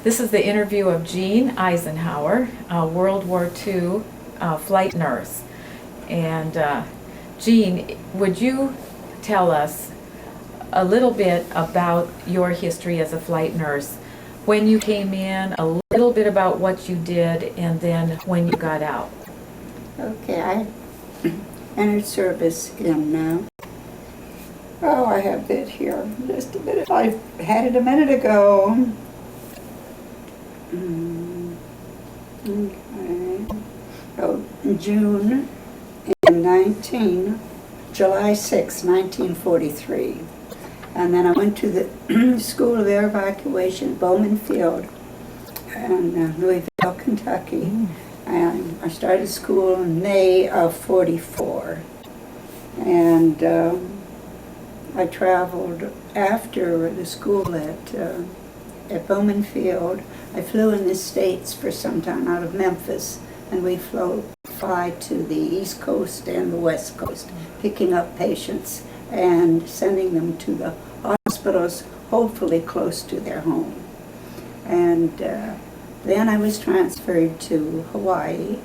This is the interview of Gene Eisenhower, a World War II flight nurse. And Gene, would you tell us a little bit about your history as a flight nurse? When you came in, a little bit about what you did, and then when you got out. Okay, I entered service in, I have it here, just a minute. I had it a minute ago. Okay. Oh, June in July 6, 1943. And then I went to the School of Air Evacuation, Bowman Field, in Louisville, Kentucky. And I started school in May of 44. And I traveled after the school at Bowman Field. I flew in the States for some time out of Memphis, and we fly to the East Coast and the West Coast, picking up patients and sending them to the hospitals, hopefully close to their home. And then I was transferred to Hawaii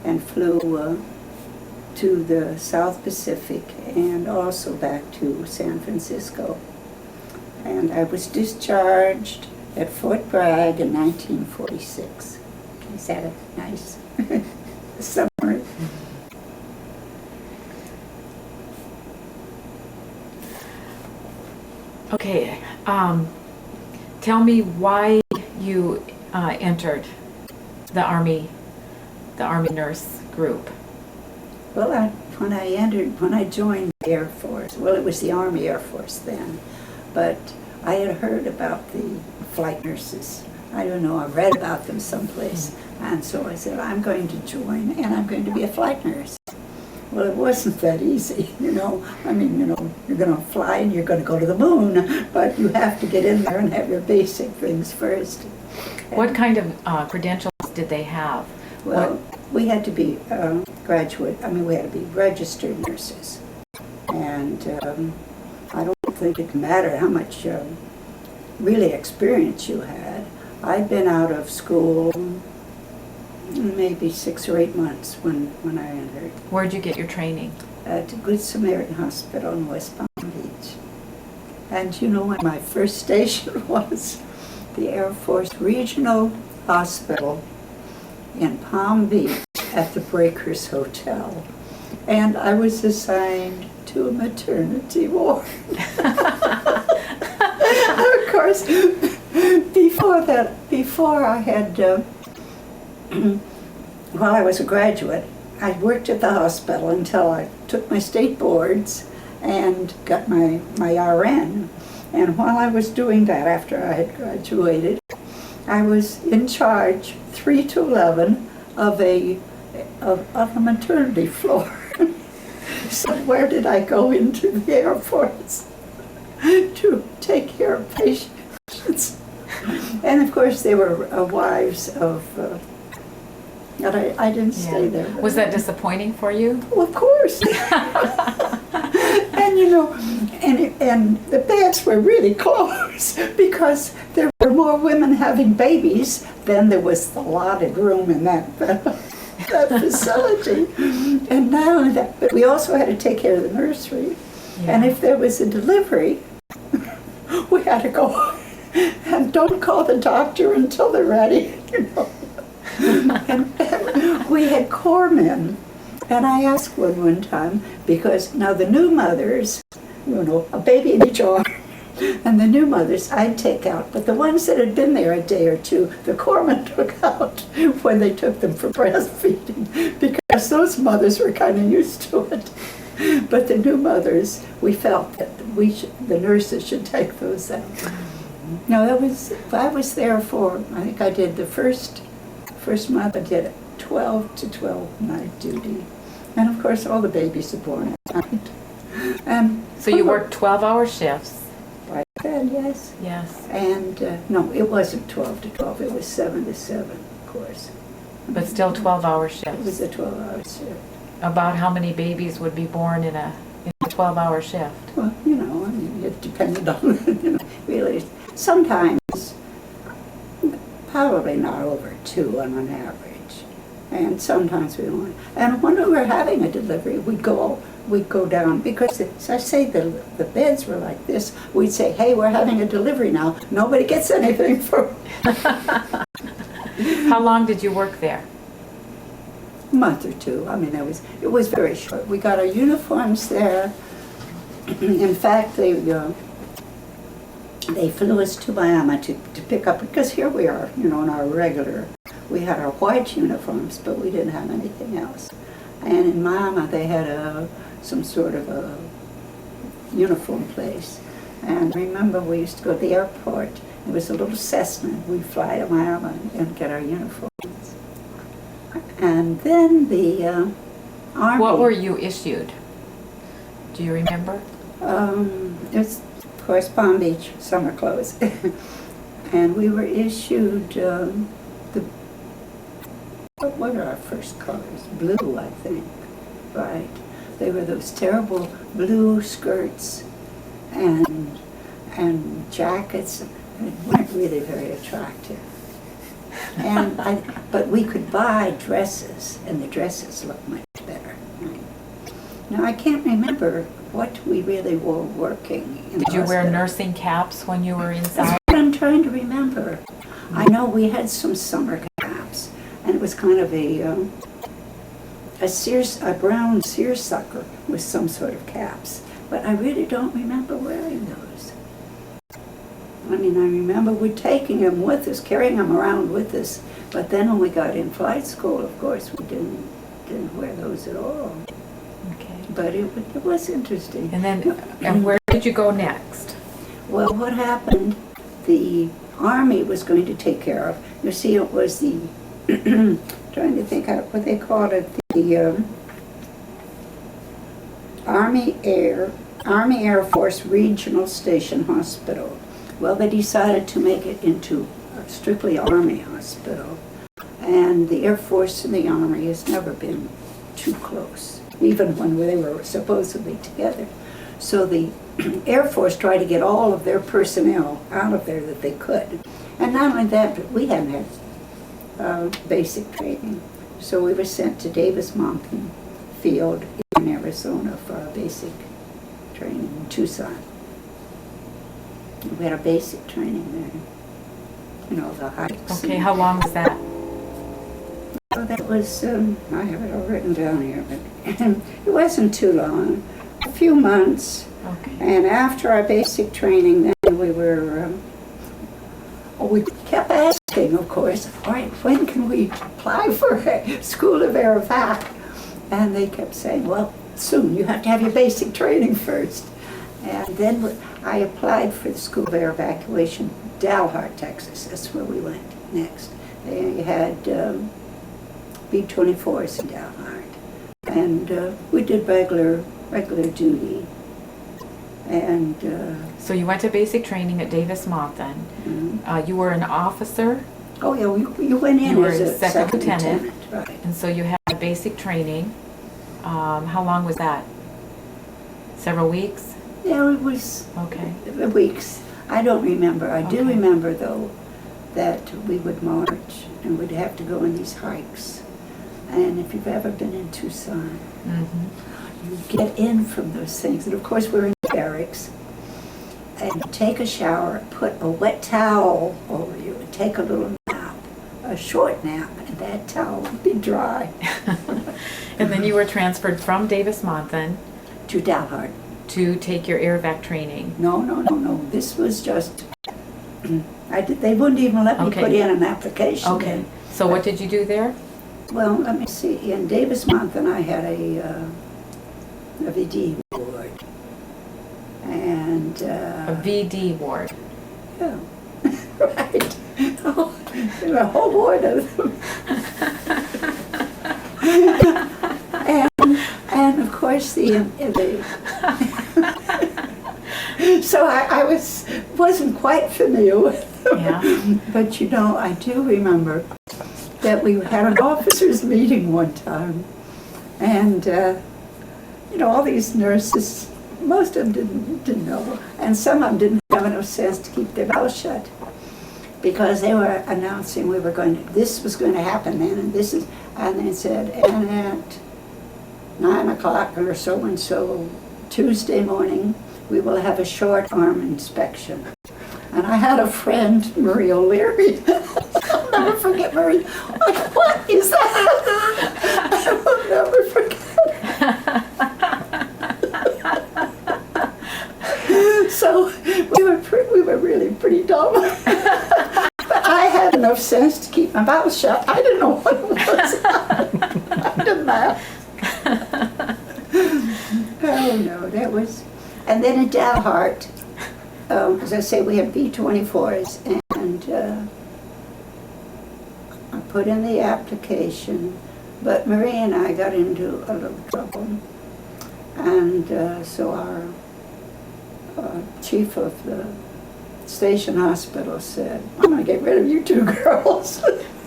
and flew to the South Pacific and also back to San Francisco. And I was discharged at Fort Bragg in 1946. Is that a nice summary? Okay, tell me why you entered the Army nurse group. Well, when I joined the Air Force, well, it was the Army Air Force then, but I had heard about the flight nurses. I don't know, I read about them someplace, and so I said, I'm going to join, and I'm going to be a flight nurse. Well, it wasn't that easy, I mean, you're going to fly and you're going to go to the moon, but you have to get in there and have your basic things first. What kind of credentials did they have? Well, we had to be we had to be registered nurses. And I don't think it mattered how much really experience you had. I'd been out of school maybe 6 or 8 months when I entered. Where'd you get your training? At Good Samaritan Hospital in West Palm Beach. And you know what my first station was? The Air Force Regional Hospital in Palm Beach at the Breakers Hotel. And I was assigned to a maternity ward. Of course, before I had, while I was a graduate, I worked at the hospital until I took my state boards and got my RN. And while I was doing that, after I had graduated, I was in charge 3 to 11 of a maternity floor. So where did I go into the Air Force to take care of patients? And of course they were wives of, but I didn't stay there. Was that disappointing for you? Well, of course. And and the beds were really close because there were more women having babies than there was allotted room in that facility. And not only that, but we also had to take care of the nursery. Yeah. And if there was a delivery, we had to go and don't call the doctor until they're ready, And we had corpsmen. And I asked one time, because now the new mothers, a baby in each arm, and the new mothers I'd take out, but the ones that had been there a day or two, the corpsmen took out when they took them for breastfeeding, because those mothers were kind of used to it. But the new mothers, we felt that the nurses should take those out. No, I was there for, I think I did the first month, I did 12 to 12 night duty. And of course, all the babies are born at night. So you worked 12-hour shifts? Right then, yes. Yes. And no, it wasn't 12 to 12, it was 7 to 7, of course. But still 12-hour shifts? It was a 12-hour shift. About how many babies would be born in a 12-hour shift? Well, it depended on, really. Sometimes probably not over 2 on an average. And sometimes we only, and when we were having a delivery, we'd go down, because as I say, the beds were like this. We'd say, hey, we're having a delivery now. Nobody gets anything for How long did you work there? a month or two. I mean, it was very short. We got our uniforms there. In fact, they flew us to Miami to pick up, because here we are, in our regular, we had our white uniforms, but we didn't have anything else. And in Miami, they had some sort of a uniform place. And remember, we used to go to the airport. It was a little Cessna. We'd fly to Miami and get our uniforms. And then the Army... What were you issued? Do you remember? It's, of course, Palm Beach summer clothes. And we were issued what were our first colors? Blue, I think. Right. They were those terrible blue skirts and jackets that weren't really very attractive. But we could buy dresses, and the dresses looked much better. Right? Now, I can't remember what we really wore working in the Did you wear hospital. nursing caps when you were inside? That's what I'm trying to remember. I know we had some summer caps, and it was kind of a brown seersucker with some sort of caps. But I really don't remember wearing those. I mean, I remember we taking them with us, carrying them around with us. But then when we got in flight school, of course, we didn't wear those at all. Okay. But it was interesting. And where did you go next? Well, what happened, the Army was going to take care of. You see, it was the, trying to think out what they called it, the Army Air Force Regional Station Hospital. Well, they decided to make it into a strictly Army hospital. And the Air Force and the Army has never been too close, even when they were supposedly together. So the Air Force tried to get all of their personnel out of there that they could. And not only that, but we hadn't had basic training. So we were sent to Davis Mountain Field in Arizona for our basic training in Tucson. We had a basic training there. The hikes. Okay, how long was that? Oh, that was, I have it all written down here, but it wasn't too long. A few months. Okay. And after our basic training, then we were, we kept asking, of course, all right, when can we apply for a School of Air Vac? And they kept saying, well, soon, you have to have your basic training first. And then I applied for the School of Air Evacuation, Dalhart, Texas. That's where we went next. They had B-24s in Dalhart. And we did regular duty. And So you went to basic training at Davis Mountain. mhm. You were an officer, Oh yeah, you went in You were as a second second lieutenant. lieutenant, right? and so you had basic training. How long was that? Several weeks? Yeah, it was Okay. weeks. I don't remember. I do Okay. remember though that we would march and we'd have to go on these hikes. And if you've ever been in Tucson, Mm-hmm. you get in from those things. And of course we're in barracks. And you take a shower, put a wet towel over you, and take a little nap, a short nap, and that towel would be dry. And then you were transferred from Davis Mountain To Dalhart. to take your airvac training. No. This was just, they wouldn't even let me Okay. put in an application. Okay. So what did you do there? Well, let me see. In Davis Mountain, I had a VD ward. And, A VD ward. yeah, right. Oh, there were a whole ward of them. and of course so I wasn't quite familiar with them. Yeah. But I do remember that we had an officers meeting one time, and all these nurses, most of them didn't know, and some of them didn't have enough sense to keep their mouth shut. because they were announcing this was going to happen then, and they said, and at 9 o'clock or so and so Tuesday morning, we will have a short arm inspection. And I had a friend, Marie O'Leary. I'll never forget Marie. What is that? I will never forget. So we were really pretty dumb. But I had enough sense to keep my mouth shut. I didn't know what it was. I didn't laugh. Oh no, that was. And then in Dalhart, as I say, we had B-24s, and I put in the application, but Marie and I got into a little trouble, and so our chief of the station hospital said, "I'm going to get rid of you two girls."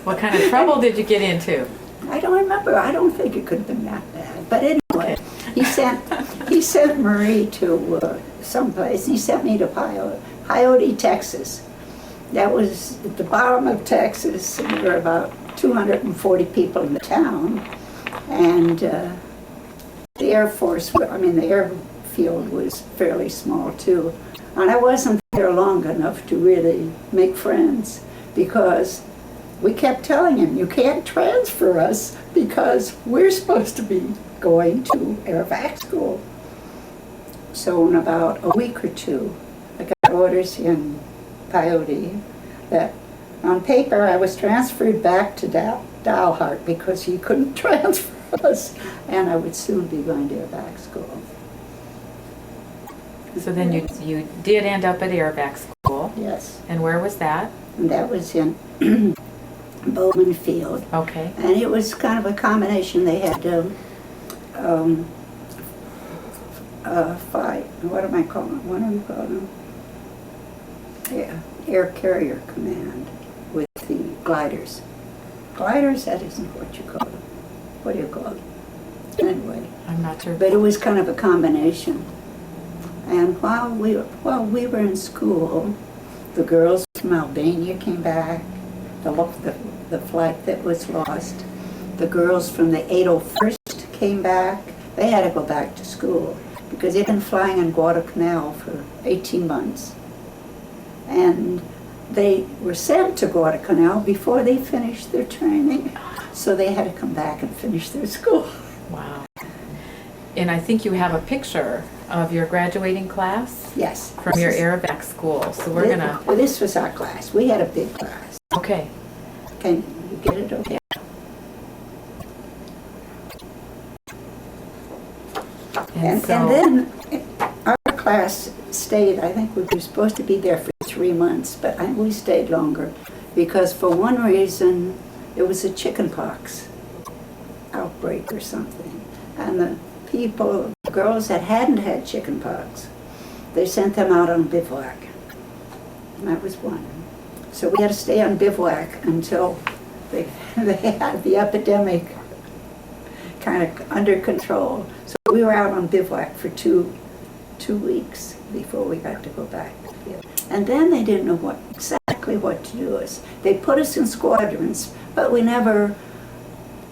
What kind of trouble did you get into? I don't remember. I don't think it could have been that bad. But anyway, he sent Marie to someplace. He sent me to Coyote, Texas. That was at the bottom of Texas. And there were about 240 people in the town. And the Air Force, the airfield was fairly small too. And I wasn't there long enough to really make friends, because we kept telling him, you can't transfer us because we're supposed to be going to airvac school. So in about a week or two, I got orders in Coyote that on paper I was transferred back to Dalhart because he couldn't transfer us, and I would soon be going to airvac school. So then you did end up at airvac school. Yes. And where was that? And that was in Bowman Field. Okay. And it was kind of a combination. They had what am I calling? What am I calling them? Yeah, Air Carrier Command with the gliders. Gliders, that isn't what you call them. What do you call them? Anyway. I'm not sure. But it was kind of a combination. And while we were in school, the girls from Albania came back, the flight that was lost. The girls from the 801st came back. They had to go back to school because they'd been flying in Guadalcanal for 18 months. And they were sent to Guadalcanal before they finished their training. So they had to come back and finish their school. Wow. And I think you have a picture of your graduating class? Yes. From your airvac school. So we're gonna... Well, this was our class. We had a big class. Okay. Can you get it okay? And then our class stayed, I think we were supposed to be there for 3 months, but we stayed longer because for one reason, it was a chickenpox outbreak or something. And the girls that hadn't had chickenpox, they sent them out on bivouac. And that was one. So we had to stay on bivouac until they had the epidemic kind of under control. So we were out on bivouac for two weeks before we got to go back to the field. And then they didn't know exactly what to do with us. They put us in squadrons, but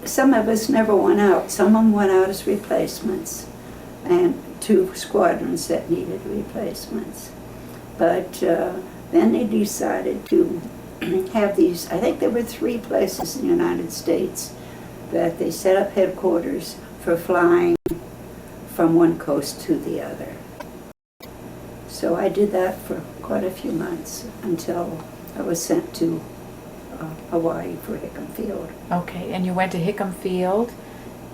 some of us never went out. Some of them went out as replacements, and 2 squadrons that needed replacements. But then they decided to have these, I think there were 3 places in the United States that they set up headquarters for flying from one coast to the other. So I did that for quite a few months until I was sent to Hawaii for Hickam Field. Okay, and you went to Hickam Field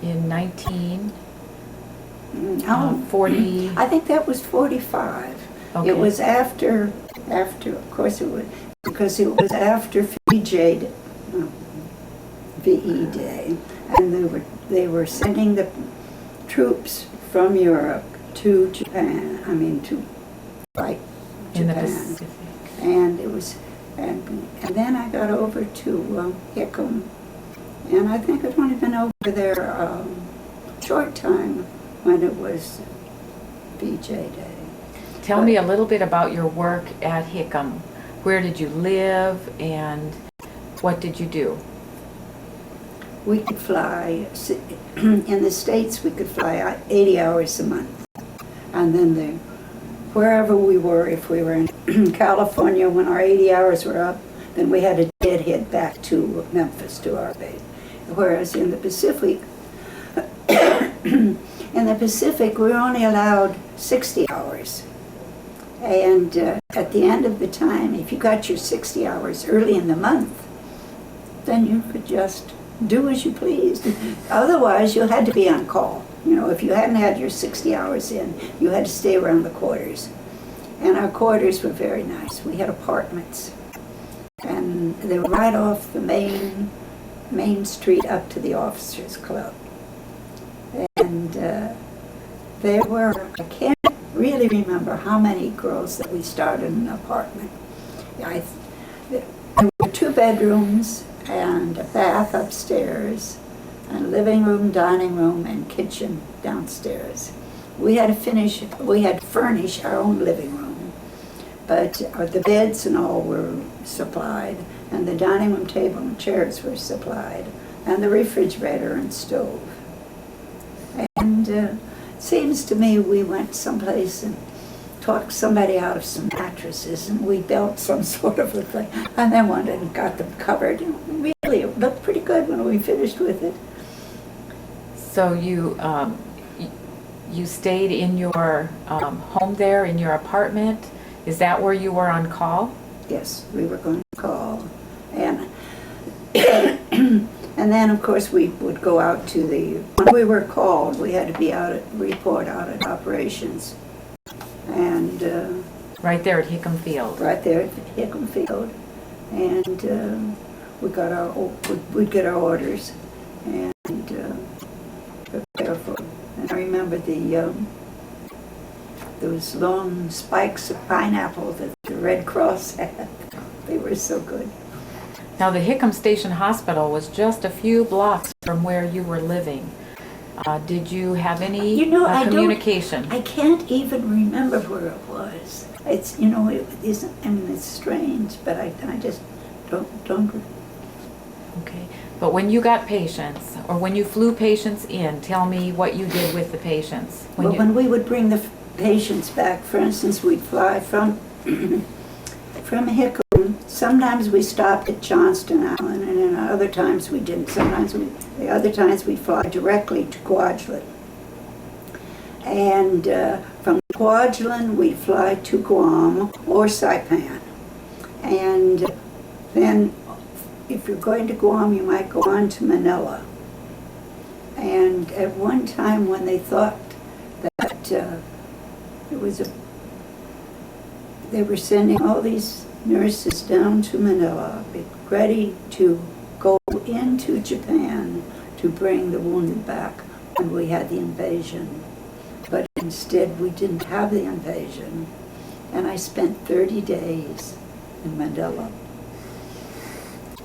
in 1940? I think that was 45. Okay. It was after, of course it was, because it was after VE Day, and they were sending the troops from Europe to Japan, to fight Japan. In the Pacific. And it was, and then I got over to Hickam, and I think I'd only been over there a short time when it was VJ Day. Tell me a little bit about your work at Hickam. where did you live, and what did you do? We could fly, in the States, we could fly 80 hours a month. And then wherever we were, if we were in California, when our 80 hours were up, then we had to deadhead back to Memphis, to our base. Whereas in the Pacific, we were only allowed 60 hours. And at the end of the time, if you got your 60 hours early in the month, then you could just do as you pleased. Otherwise, you had to be on call. You know, if you hadn't had your 60 hours in, you had to stay around the quarters. And our quarters were very nice. We had apartments. And they were right off the main street up to the officers' club. And there were, I can't really remember how many girls that we started in an apartment. There were 2 bedrooms and a bath upstairs, and a living room, dining room, and kitchen downstairs. We had to furnish our own living room, but the beds and all were supplied, and the dining room table and chairs were supplied, and the refrigerator and stove. And it seems to me we went someplace and talked somebody out of some mattresses, and we built some sort of a thing, and then went and got them covered. And really, it looked pretty good when we finished with it. So you stayed in your home there, in your apartment? Is that where you were on call? Yes, we were going to call. And and then, of course, we would go out to when we were called, we had to be report out at operations. And right there at Hickam Field. Right there at Hickam Field. And we'd get our orders and prepare for them. And I remember those long spikes of pineapple that the Red Cross had. They were so good. Now, the Hickam Station Hospital was just a few blocks from where you were living. Did you have any communication? I can't even remember where it was. It's, it isn't, it's strange, but I just don't. Okay. But when you got patients, or when you flew patients in, tell me what you did with the patients. When we would bring the patients back, for instance, we'd fly from Hickam. Sometimes we stopped at Johnston Island, and then other times we didn't. The other times we fly directly to Kwajalein. And from Kwajalein, we'd fly to Guam or Saipan. And then if you're going to Guam, you might go on to Manila. And at one time when they thought that they were sending all these nurses down to Manila, ready to go into Japan to bring the wounded back when we had the invasion. But instead, we didn't have the invasion. And I spent 30 days in Manila.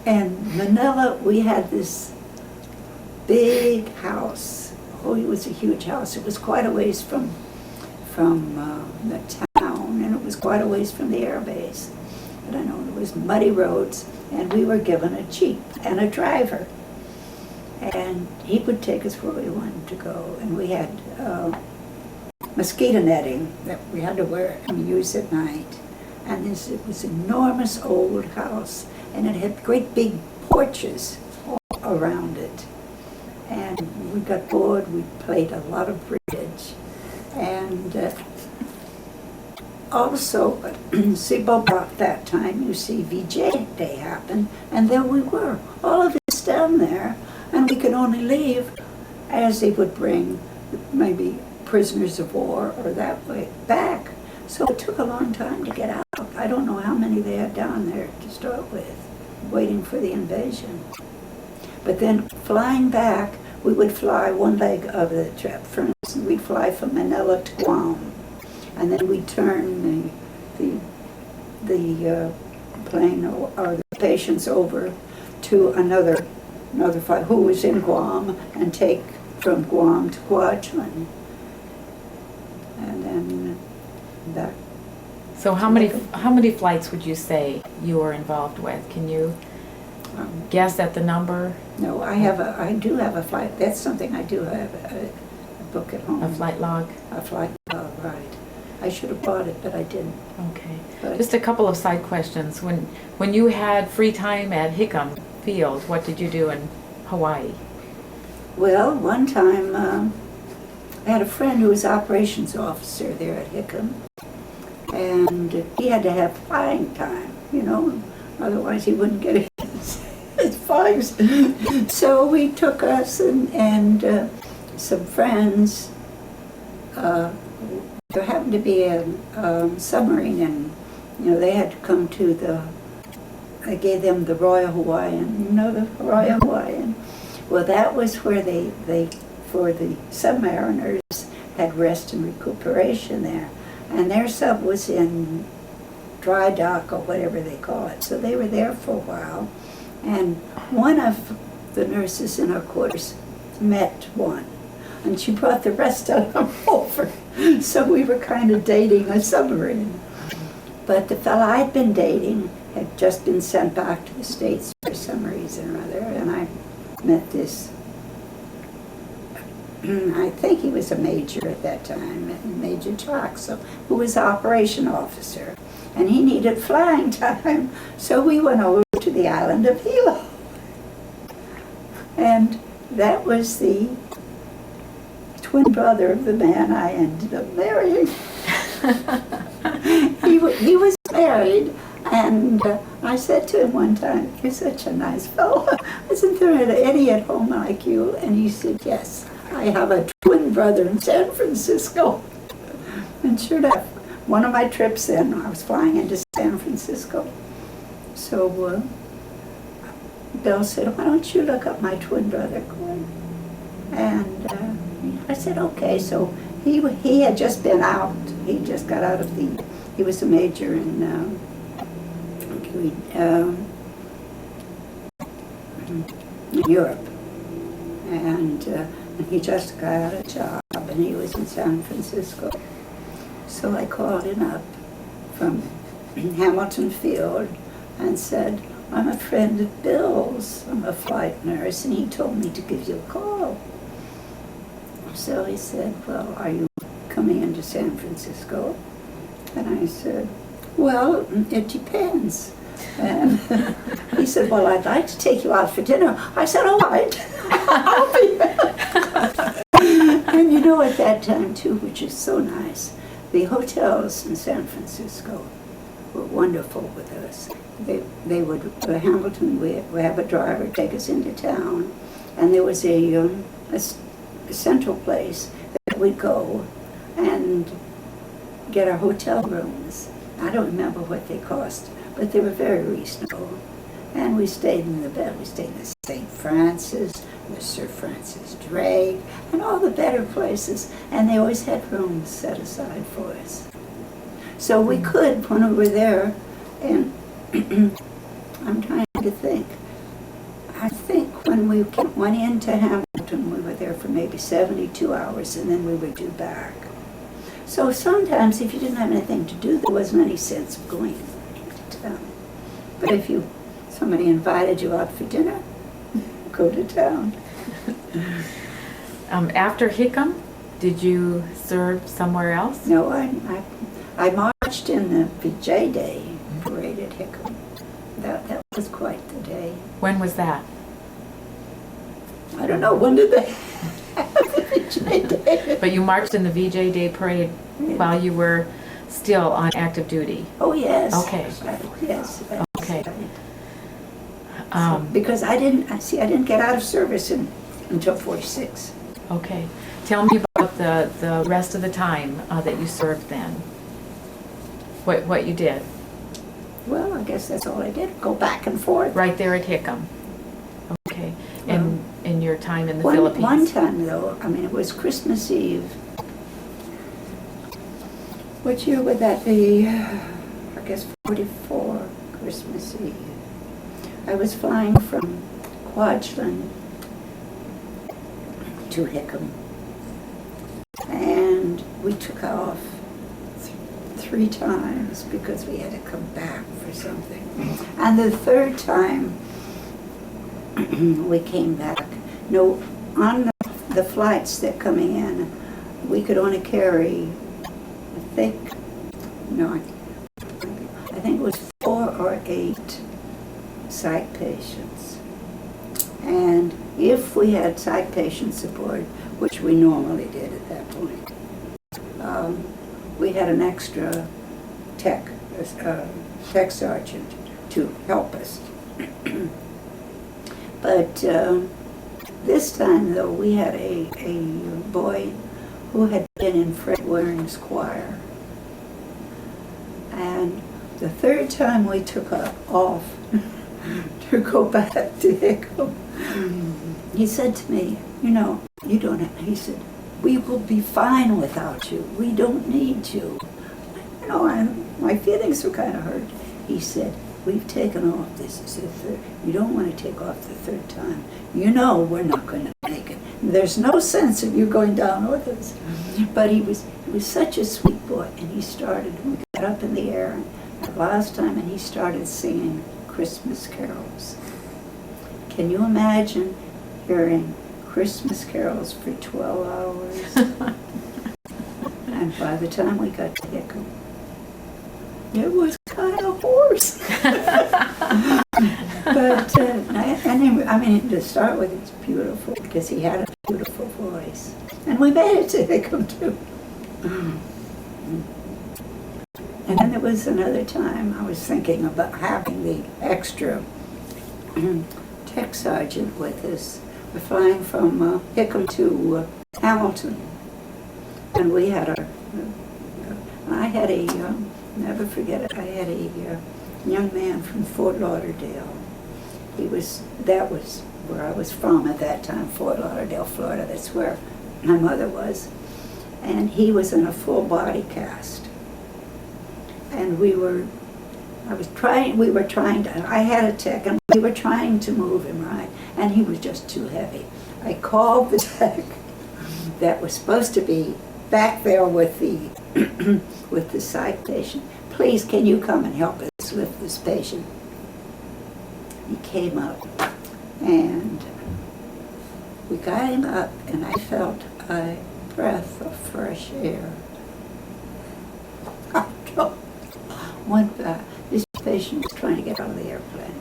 And Manila, we had this big house. Oh, it was a huge house. It was quite a ways from the town, and it was quite a ways from the air base. But I know it was muddy roads, and we were given a jeep and a driver. And he would take us where we wanted to go. And we had mosquito netting that we had to wear and use at night. And it was an enormous old house, and it had great big porches all around it. And we got bored. We played a lot of bridge. And also, about that time, you see, VJ Day happened, and there we were, all of us down there, and we could only leave as they would bring maybe prisoners of war or that way back. So it took a long time to get out. I don't know how many they had down there to start with, waiting for the invasion. But then flying back, we would fly one leg of the trip. For instance, we'd fly from Manila to Guam. And then we turn the plane or the patients over to another flight who was in Guam, and take from Guam to Kwajalein. And then back. So how many flights would you say you were involved with? Can you guess at the number? No, I do have a flight. That's something I do have, a book at home. A flight log? A flight log, right. I should have bought it, but I didn't. Okay. But Just a couple of side questions. When you had free time at Hickam Field, what did you do in Hawaii? well, one time, I had a friend who was operations officer there at Hickam, and he had to have flying time, otherwise he wouldn't get his flies. So we took us and some friends. There happened to be a submarine, and they had to come to I gave them the Royal Hawaiian, the Royal Hawaiian. Well, that was where they for the submariners had rest and recuperation there, and their sub was in dry dock or whatever they call it. So they were there for a while, and one of the nurses in our quarters met one, and she brought the rest of them over. So we were kind of dating a submarine. But the fella I'd been dating had just been sent back to the States for some reason or other, and I met this, I think he was a major at that time, Major Troxel, who was operation officer, and he needed flying time, so we went over to the island of Hilo. And that was the twin brother of the man I ended up marrying. He was married, and I said to him one time, "You're such a nice fellow. Isn't there any at home like you?" And he said, "Yes, I have a twin brother in San Francisco." And sure enough, one of my trips then, I was flying into San Francisco. So Bill said, "Why don't you look up my twin brother, Gordon?" And I said, "Okay." So he had just been out. He just got out of he was a major in Europe. And he just got a job, and he was in San Francisco. So I called him up from Hamilton Field and said, "I'm a friend of Bill's. I'm a flight nurse, and he told me to give you a call." So he said, "Well, are you coming into San Francisco?" And I said, "Well, it depends." And he said, "Well, I'd like to take you out for dinner." I said, "All right, I'll be there." And at that time too, which is so nice, the hotels in San Francisco were wonderful with us. They would, Hamilton, we have a driver take us into town, and there was a central place that we'd go and get our hotel rooms. I don't remember what they cost, but they were very reasonable. And we stayed in the bed. We stayed in the St. Francis, the Sir Francis Drake, and all the better places. And they always had rooms set aside for us. So we could, when we were there, and I'm trying to think. I think when we went into Hamilton, we were there for maybe 72 hours, and then we were due back. So sometimes if you didn't have anything to do, there wasn't any sense of going to town. But if somebody invited you out for dinner, go to town. After Hickam, did you serve somewhere else? No, I marched in the VJ Day parade at Hickam. That was quite the day. When was that? I don't know, when did they have the VJ Day? But you marched in the VJ Day parade while you were still on active duty? Oh, yes. Okay. Yes. Okay. Because I didn't get out of service until 46. Okay. Tell me about the rest of the time that you served then. What you did. Well, I guess that's all I did, go back and forth. Right there at Hickam. Okay. And in your time in the Philippines? One time, though, it was Christmas Eve. What year would that be? I guess 44, Christmas Eve. I was flying from Kwajalein to Hickam. And we took off 3 times because we had to come back for something. And the 3rd time we came back, no, on the flights that coming in, we could only carry, I think it was 4 or 8 psych patients. And if we had psych patients aboard, which we normally did at that point, we had an extra tech sergeant to help us. But this time, though, we had a boy who had been in Fred Waring's choir. And the 3rd time we took off to go back to Hickam, he said to me, you don't have, he said, we will be fine without you. We don't need you. My feelings were kind of hurt. He said, we've taken off this. He said, you don't want to take off the 3rd time. We're not going to make it. There's no sense of you going down with us. But he was such a sweet boy, and we got up in the air the last time, and he started singing Christmas carols. Can you imagine hearing Christmas carols for 12 hours? And by the time we got to Hickam, it was kind of hoarse. But to start with, it's beautiful because he had a beautiful voice. And we made it to Hickam, too. And then there was another time I was thinking about having the extra tech sergeant with us. We're flying from Hickam to Hamilton. And we had never forget it, I had a young man from Fort Lauderdale. That was where I was from at that time, Fort Lauderdale, Florida. That's where my mother was. And he was in a full body cast. And I had a tech, and we were trying to move him, right? And he was just too heavy. I called the tech that was supposed to be back there with the psych patient. Please, can you come and help us lift this patient? He came up, and we got him up, and I felt a breath of fresh air. This patient was trying to get out of the airplane.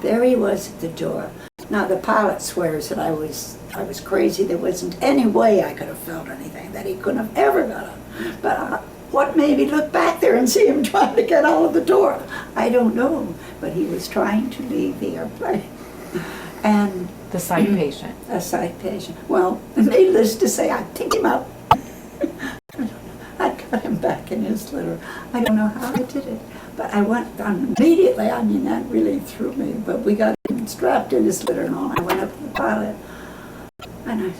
There he was at the door. Now the pilot swears that I was crazy. There wasn't any way I could have felt anything, that he couldn't have ever got out. But what made me look back there and see him trying to get out of the door? I don't know. But he was trying to leave the airplane. And The psych patient. A psych patient. Well, needless to say, I picked him up. I got him back in his litter. I don't know how I did it. But I went on immediately, that really threw me. But we got him strapped in his litter and all. I went up to the pilot. And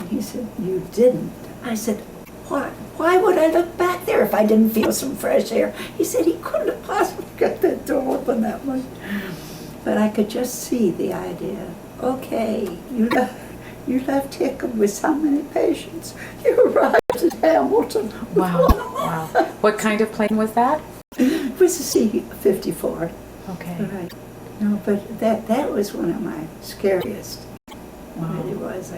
he said, you didn't. I said, what? Why would I look back there if I didn't feel some fresh air? He said he couldn't have possibly got that door open that much. But I could just see the idea. Okay, you left Hickam with how many patients? You arrived at Hamilton. Wow, wow. What kind of plane was that? It was a C-54. Okay. Right. No, but that was one of my scariest. Wow. It really was.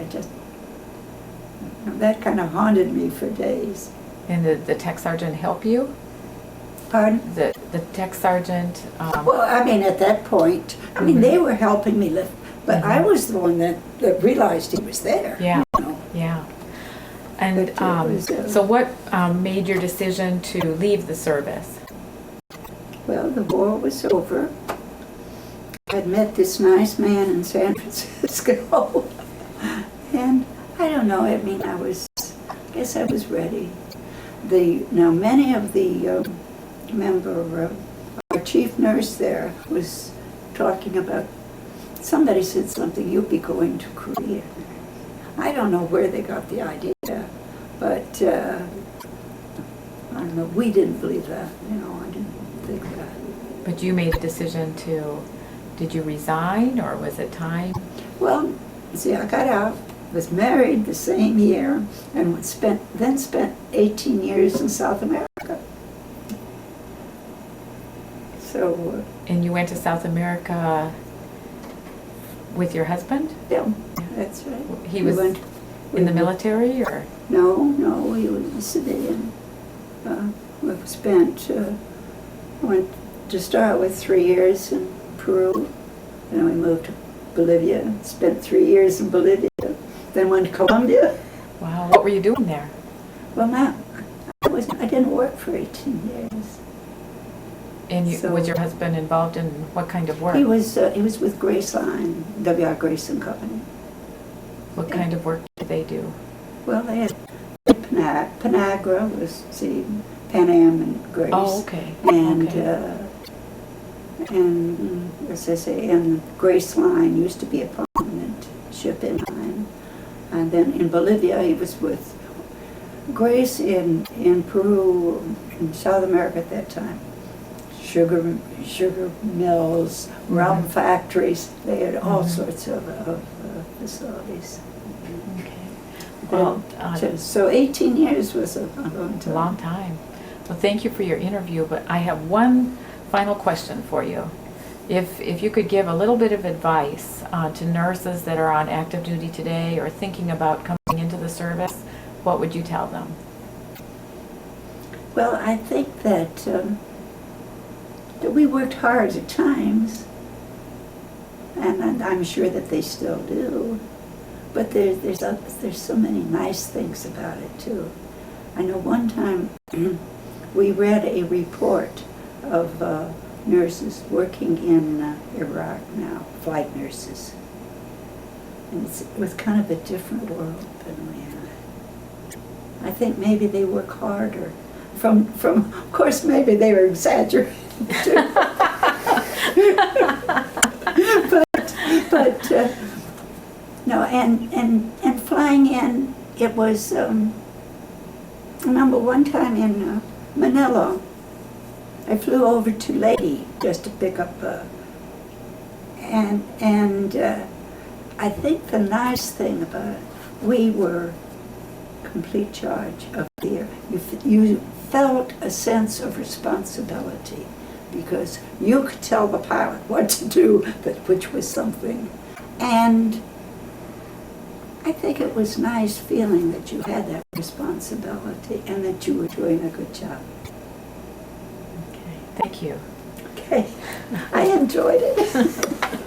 That kind of haunted me for days. And the tech sergeant help you? Pardon? The tech sergeant? Well, at that point, they were helping me lift, but I was the one that realized he was there. Yeah, you know? yeah. And But so what made your decision to leave the service? Well, the war was over. I'd met this nice man in San Francisco. And I don't know, I guess I was ready. Now many of the, remember, our chief nurse there was talking about, somebody said something, you'll be going to Korea. I don't know where they got the idea, but I don't know, we didn't believe that, I didn't think that. But you made a decision did you resign or was it time? Well, see, I got out, was married the same year, and spent 18 years in South America. So, And you went to South America with your husband? yeah, that's right. He We was went- in the we- military, or? No, he was a civilian. We spent, went to start with 3 years in Peru. Then we moved to Bolivia, spent 3 years in Bolivia. Then went to Colombia. Wow, what were you doing there? Well, now, I didn't work for 18 years. And So- was your husband involved in what kind of work? He was with Graceline, WWII Graceline Company. What kind of work did they do? Well, they had Panagra was Pan Am and Grace. Oh, okay. And Okay. and as I say, and Graceline used to be a prominent shipping line. And then in Bolivia, he was with Grace in Peru, in South America at that time. Sugar mills, rum factories. They had all sorts of facilities. Okay. Well, So 18 years was a long it's a time. long time. Well, thank you for your interview, but I have one final question for you. If you could give a little bit of advice to nurses that are on active duty today or thinking about coming into the service, what would you tell them? Well, I think that we worked hard at times, and I'm sure that they still do. But there's so many nice things about it too. I know one time we read a report of nurses working in Iraq now, flight nurses, and it was kind of a different world than we had. I think maybe they work harder. From of course, maybe they were exaggerating too. but no, and flying in, it was. I remember one time in Manila, I flew over to Leyte just to pick up, and I think the nice thing about it, we were complete charge of the air. You felt a sense of responsibility because you could tell the pilot what to do, which was something. And I think it was nice feeling that you had that responsibility and that you were doing a good job. Okay, thank you. Okay, I enjoyed it.